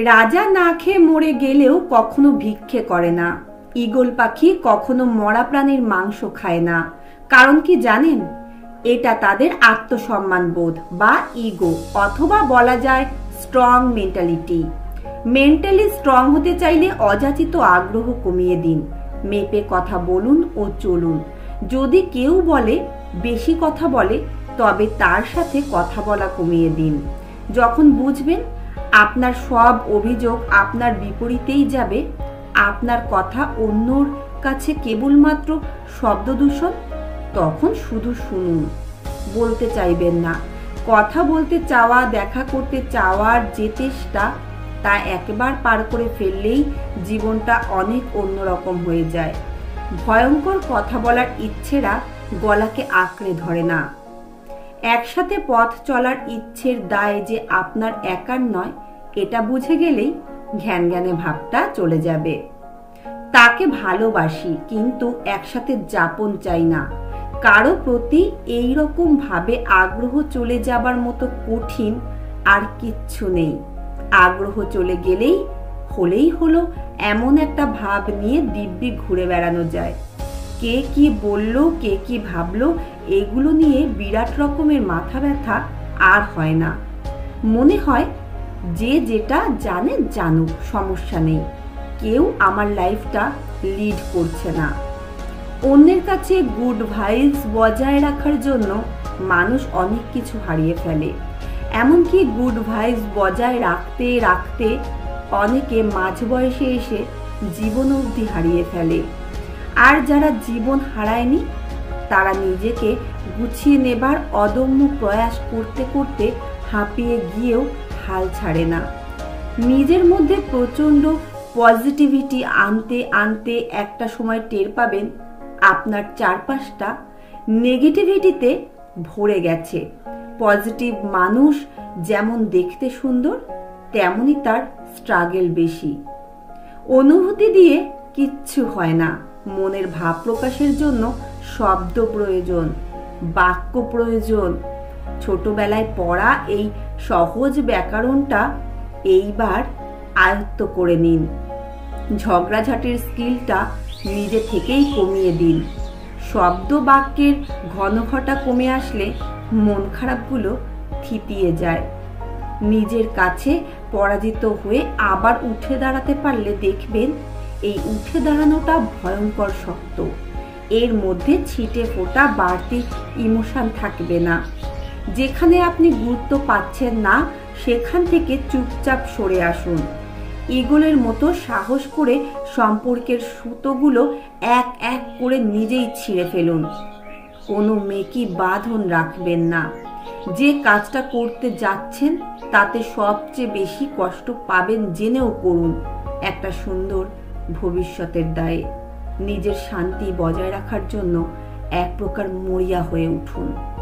রাজা না খেয়ে মরে গেলেও কখনো ভিক্ষে করে না। ঈগল পাখি কখনো মরা প্রাণীর মাংস খায় না। কারণ কি জানেন? এটা তাদের আত্মসম্মান বোধ বা ইগো, অথবা বলা যায় স্ট্রং মেন্টালিটি। মেন্টালি স্ট্রং হতে চাইলে অযাচিত আগ্রহ কমিয়ে দিন। মেপে কথা বলুন ও চলুন। যদি কেউ বলে বেশি কথা বলে, তবে তার সাথে কথা বলা কমিয়ে দিন। যখন বুঝবেন আপনার সব অভিযোগ আপনার বিপরীতেই যাবে, আপনার কথা অন্যর কাছে কেবলমাত্র শব্দ দূষণ, তখন শুধু শুনুন, বলতে চাইবেন না। কথা বলতে চাওয়া, দেখা করতে চাওয়ার যে চেষ্টা, তা একবার পার করে ফেললেই জীবনটা অনেক অন্যরকম হয়ে যায়। ভয়ঙ্কর কথা বলার ইচ্ছেরা গলাকে আঁকড়ে ধরে না। একসাথে পথ চলার ইচ্ছের দায় যে আপনার একার নয়, এটা বুঝে গেলেই ঘ্যান জ্ঞানে ভাবটা চলে যাবে। তাকে ভালোবাসি, কিন্তু একসাথে যাপন চাই না। কারো প্রতি এই রকম ভাবে আগ্রহ চলে যাবার মতো কঠিন আর কিচ্ছু নেই। আগ্রহ চলে গেলেই হলেই হলো এমন একটা ভাব নিয়ে দিব্যি ঘুরে বেড়ানো যায়। কে কি বললো, কে কি ভাবলো, এগুলো নিয়ে বিরাট রকমের মাথা ব্যথা আর হয় না। মনে হয় যে যেটা জানে জানুক, সমস্যা নেই। কেউ আমার লাইফটা লিড করছে না। অন্যের কাছে গুড ভাইবস বজায় রাখার জন্য মানুষ অনেক কিছু হারিয়ে ফেলে। এমনকি গুড ভাইবস বজায় রাখতে রাখতে অনেকে মাঝ বয়সে এসে জীবন অবধি হারিয়ে ফেলে। আর যারা জীবন হারায়নি, তারা নিজেকে গুছিয়ে নেবার অদম্য প্রয়াস করতে করতে হাঁপিয়ে গিয়েও হাল ছাড়ে না। নিজের মধ্যে প্রচন্ড পজিটিভিটি আনতে আনতে একটা সময় টের পাবেন আপনার চারপাশটা নেগেটিভিটিতে ভরে গেছে। পজিটিভ মানুষ যেমন দেখতে সুন্দর, তেমনই তার স্ট্রাগল বেশি। অনুভূতি দিয়ে কিচ্ছু হয় না। মনের ভাব প্রকাশের জন্য শব্দ প্রয়োজন, বাক্য প্রয়োজন। ছোটবেলায় পড়া এই সহজ ব্যাকরণটা এইবার আয়ত্ত করে নিন। ঝগড়াঝাটির স্কিলটা নিজে থেকেই কমিয়ে দিন। শব্দ বাক্যের ঘনঘটা কমে আসলে মন খারাপগুলো থিতিয়ে যায়। নিজের কাছে পরাজিত হয়ে আবার উঠে দাঁড়াতে পারলে দেখবেন এই উঠে দাঁড়ানোটা ভয়ঙ্কর শক্ত। এর মধ্যে ছিটে ফোটা বাড়তি ইমোশন থাকবে না। যেখানে আপনি গুরুত্ব পাচ্ছেন না, সেখান থেকে চুপচাপ সরে আসুন। ঈগলের মতো সাহস করে সম্পর্কের সুতোগুলো এক এক করে নিজেই ছিঁড়ে ফেলুন। কোনো মেকি বাঁধন রাখবেন না। যে কাজটা করতে যাচ্ছেন তাতে সবচেয়ে বেশি কষ্ট পাবেন জেনেও করুন, একটা সুন্দর ভবিষ্যতের দায়ে। নিজের শান্তি বজায় রাখার জন্য এক প্রকার মরিয়া হয়ে উঠুন।